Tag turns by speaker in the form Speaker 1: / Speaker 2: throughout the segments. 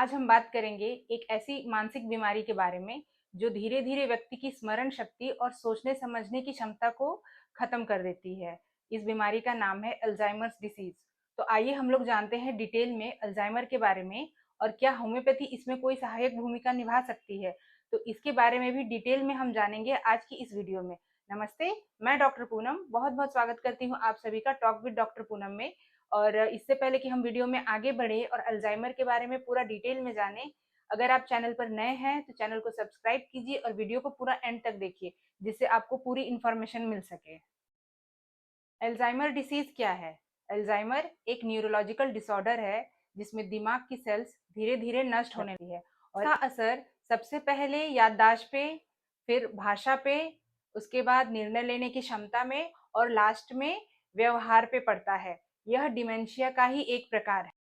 Speaker 1: आज हम बात करेंगे एक ऐसी मानसिक बीमारी के बारे में जो धीरे धीरे व्यक्ति की स्मरण शक्ति और सोचने समझने की क्षमता को खत्म कर देती है। इस बीमारी का नाम है अल्जाइमर्स डिसीज। तो आइए हम लोग जानते हैं डिटेल में अल्जाइमर के बारे में और क्या होम्योपैथी इसमें कोई सहायक भूमिका निभा सकती है। तो इसके बारे में भी डिटेल में हम जानेंगे आज की इस वीडियो में। नमस्ते, मैं डॉक्टर पूनम बहुत बहुत स्वागत करती हूँ आप सभी का टॉक विद डॉक्टर पूनम में। और इससे पहले कि हम वीडियो में आगे बढ़े और अल्जाइमर के बारे में पूरा डिटेल में जाने, अगर आप चैनल पर नए हैं तो चैनल को सब्सक्राइब कीजिए और वीडियो को पूरा एंड तक देखिए जिससे आपको पूरी इंफॉर्मेशन मिल सके। अल्जाइमर डिसीज क्या है? अल्जाइमर एक न्यूरोलॉजिकल डिसऑर्डर है जिसमें दिमाग की सेल्स धीरे धीरे नष्ट होने लगती है और इसका असर सबसे पहले याददाश्त पे, फिर भाषा पे, उसके बाद निर्णय लेने की क्षमता में और लास्ट में व्यवहार पे पड़ता है। यह डिमेंशिया का ही एक प्रकार है।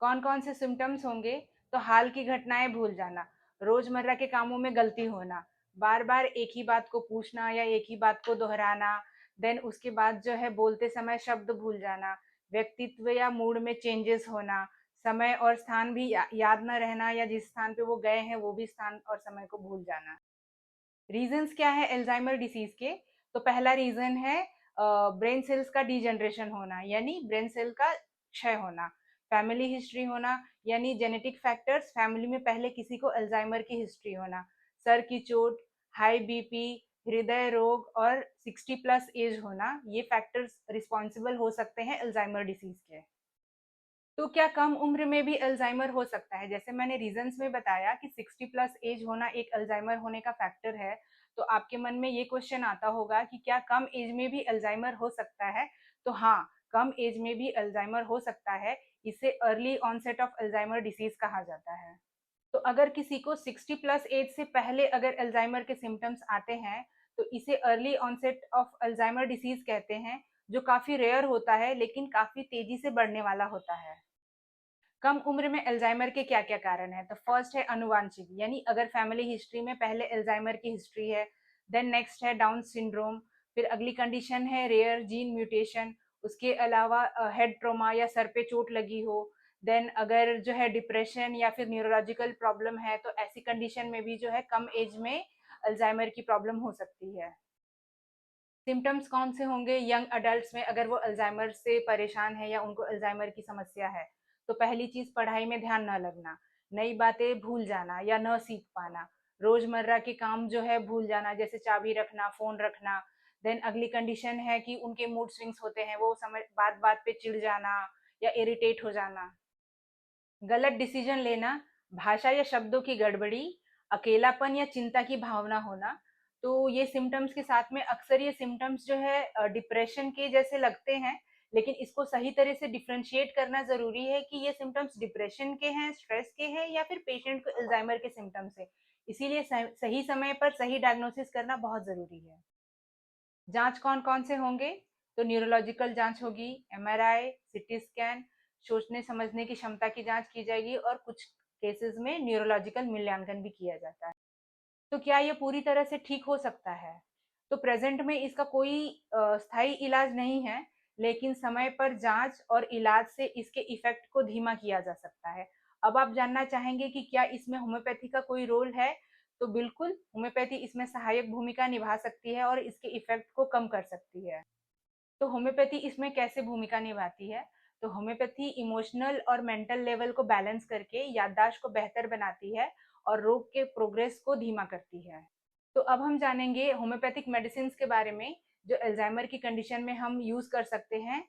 Speaker 1: कौन कौन से सिम्टम्स होंगे? तो हाल की घटनाएं भूल जाना, रोजमर्रा के कामों में गलती होना, बार बार एक ही बात को पूछना या एक ही बात को दोहराना, देन उसके बाद जो है बोलते समय शब्द भूल जाना, व्यक्तित्व या मूड में चेंजेस होना, समय और स्थान भी याद न रहना या जिस स्थान पे वो गए हैं वो भी स्थान और समय को भूल जाना। रीजंस क्या है एल्जाइमर डिसीज के? तो पहला रीजन है ब्रेन सेल्स का डिजनरेशन होना, यानी ब्रेन सेल का क्षय होना। फैमिली हिस्ट्री होना, यानी जेनेटिक फैक्टर्स, फैमिली में पहले किसी को अल्जाइमर की हिस्ट्री होना। सर की चोट, हाई बीपी, हृदय रोग और 60 प्लस एज होना, ये फैक्टर्स रिस्पॉन्सिबल हो सकते हैं अल्जाइमर डिसीज के। तो क्या कम उम्र में भी अल्जाइमर हो सकता है? जैसे मैंने रीजंस में बताया कि 60 प्लस एज होना एक अल्जाइमर होने का फैक्टर है, तो आपके मन में ये क्वेश्चन आता होगा कि क्या कम एज में भी अल्जाइमर हो सकता है? तो हाँ, कम एज में भी अल्जाइमर हो सकता है। इसे early onset of Alzheimer disease कहा जाता है। तो अगर किसी को 60 प्लस एज से पहले अगर अल्जाइमर के सिम्टम्स आते हैं तो इसे early onset of Alzheimer disease कहते हैं, जो काफी रेयर होता है लेकिन काफी तेजी से बढ़ने वाला होता है। कम उम्र में अल्जाइमर के क्या क्या कारण है? तो फर्स्ट है अनुवांशिक, यानी अगर फैमिली हिस्ट्री में पहले अल्जाइमर की हिस्ट्री है। देन नेक्स्ट है डाउन सिंड्रोम। फिर अगली कंडीशन है रेयर जीन म्यूटेशन। उसके अलावा हेड ट्रोमा या सर पे चोट लगी हो। देन अगर जो है डिप्रेशन या फिर न्यूरोलॉजिकल प्रॉब्लम है तो ऐसी कंडीशन में भी जो है कम एज में अल्जाइमर की प्रॉब्लम हो सकती है। सिम्टम्स कौन से होंगे यंग अडल्ट्स में अगर वो अल्जाइमर से परेशान है या उनको अल्जाइमर की समस्या है? तो पहली चीज पढ़ाई में ध्यान न लगना, नई बातें भूल जाना या न सीख पाना, रोजमर्रा के काम जो है भूल जाना, जैसे चाबी रखना, फोन रखना। देन अगली कंडीशन है कि उनके मूड स्विंग्स होते हैं, वो समय बात बात पे चिढ़ जाना या इरिटेट हो जाना, गलत डिसीजन लेना, भाषा या शब्दों की गड़बड़ी, अकेलापन या चिंता की भावना होना। तो ये सिम्टम्स के साथ में अक्सर ये सिम्टम्स जो है डिप्रेशन के जैसे लगते हैं, लेकिन इसको सही तरह से डिफ्रेंशिएट करना जरूरी है कि ये सिम्टम्स डिप्रेशन के हैं, स्ट्रेस के हैं या फिर पेशेंट को अल्जाइमर के सिम्टम्स है। इसीलिए सही समय पर सही डायग्नोसिस करना बहुत जरूरी है। जांच कौन कौन से होंगे? तो न्यूरोलॉजिकल जांच होगी, एमआरआई, सीटी स्कैन, सोचने समझने की क्षमता की जांच की जाएगी और कुछ केसेस में न्यूरोलॉजिकल मूल्यांकन भी किया जाता है। तो क्या ये पूरी तरह से ठीक हो सकता है? तो प्रेजेंट में इसका कोई स्थायी इलाज नहीं है, लेकिन समय पर जांच और इलाज से इसके इफेक्ट को धीमा किया जा सकता है। अब आप जानना चाहेंगे कि क्या इसमें होम्योपैथी का कोई रोल है? तो बिल्कुल, होम्योपैथी इसमें सहायक भूमिका निभा सकती है और इसके इफेक्ट को कम कर सकती है। तो होम्योपैथी इसमें कैसे भूमिका निभाती है? तो होम्योपैथी इमोशनल और मेंटल लेवल को बैलेंस करके याददाश्त को बेहतर बनाती है और रोग के प्रोग्रेस को धीमा करती है। तो अब हम जानेंगे होम्योपैथिक मेडिसिन के बारे में जो अल्जाइमर की कंडीशन में हम यूज कर सकते हैं।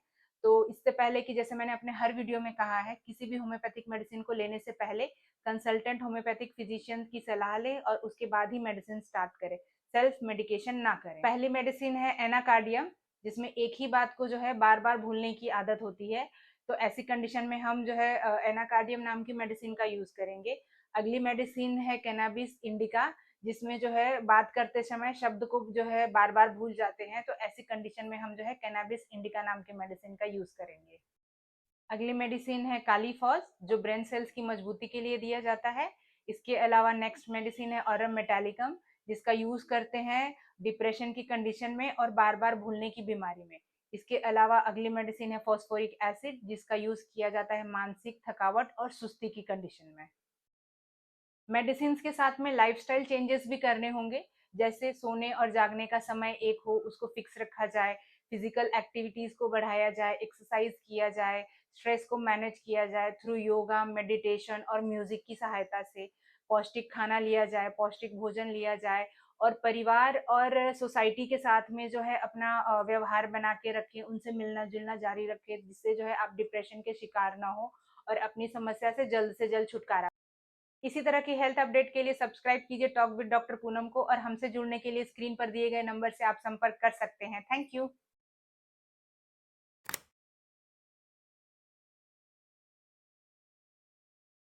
Speaker 1: तो इससे पहले कि जैसे मैंने अपने हर वीडियो में कहा है, किसी भी होम्योपैथिक मेडिसिन को लेने से पहले कंसल्टेंट होम्योपैथिक फिजिशियन की सलाह लें और उसके बाद ही मेडिसिन स्टार्ट करें। सेल्फ मेडिकेशन ना करें। पहली मेडिसिन है एनाकार्डियम, जिसमें एक ही बात को जो है बार बार भूलने की आदत होती है। तो ऐसी कंडीशन में हम जो है एनाकार्डियम नाम की मेडिसिन का यूज करेंगे। अगली मेडिसिन है कैनाबिस इंडिका, जिसमें जो है बात करते समय शब्द को जो है बार बार भूल जाते हैं, तो ऐसी कंडीशन में हम जो है कैनाबिस इंडिका नाम के मेडिसिन का यूज करेंगे। अगली मेडिसिन है कालीफॉस, जो ब्रेन सेल्स की मजबूती के लिए दिया जाता है। इसके अलावा नेक्स्ट मेडिसिन है ऑरम मेटालिकम, जिसका यूज करते हैं डिप्रेशन की कंडीशन में और बार बार भूलने की बीमारी में। इसके अलावा अगली मेडिसिन है फॉस्फोरिक एसिड, जिसका यूज किया जाता है मानसिक थकावट और सुस्ती की कंडीशन में। मेडिसिन के साथ में लाइफस्टाइल चेंजेस भी करने होंगे, जैसे सोने और जागने का समय एक हो, उसको फिक्स रखा जाए, फिजिकल एक्टिविटीज को बढ़ाया जाए, एक्सरसाइज किया जाए, स्ट्रेस को मैनेज किया जाए थ्रू योगा, मेडिटेशन और म्यूजिक की सहायता से, पौष्टिक खाना लिया जाए, पौष्टिक भोजन लिया जाए, और परिवार और सोसाइटी के साथ में जो है अपना व्यवहार बना के रखें, उनसे मिलना जुलना जारी रखें, जिससे जो है आप डिप्रेशन के शिकार ना हो और अपनी समस्या से जल्द छुटकारा। इसी तरह की हेल्थ अपडेट के लिए सब्सक्राइब कीजिए टॉक विद डॉक्टर पूनम को, और हमसे जुड़ने के लिए स्क्रीन पर दिए गए नंबर से आप संपर्क कर सकते हैं। Thank you.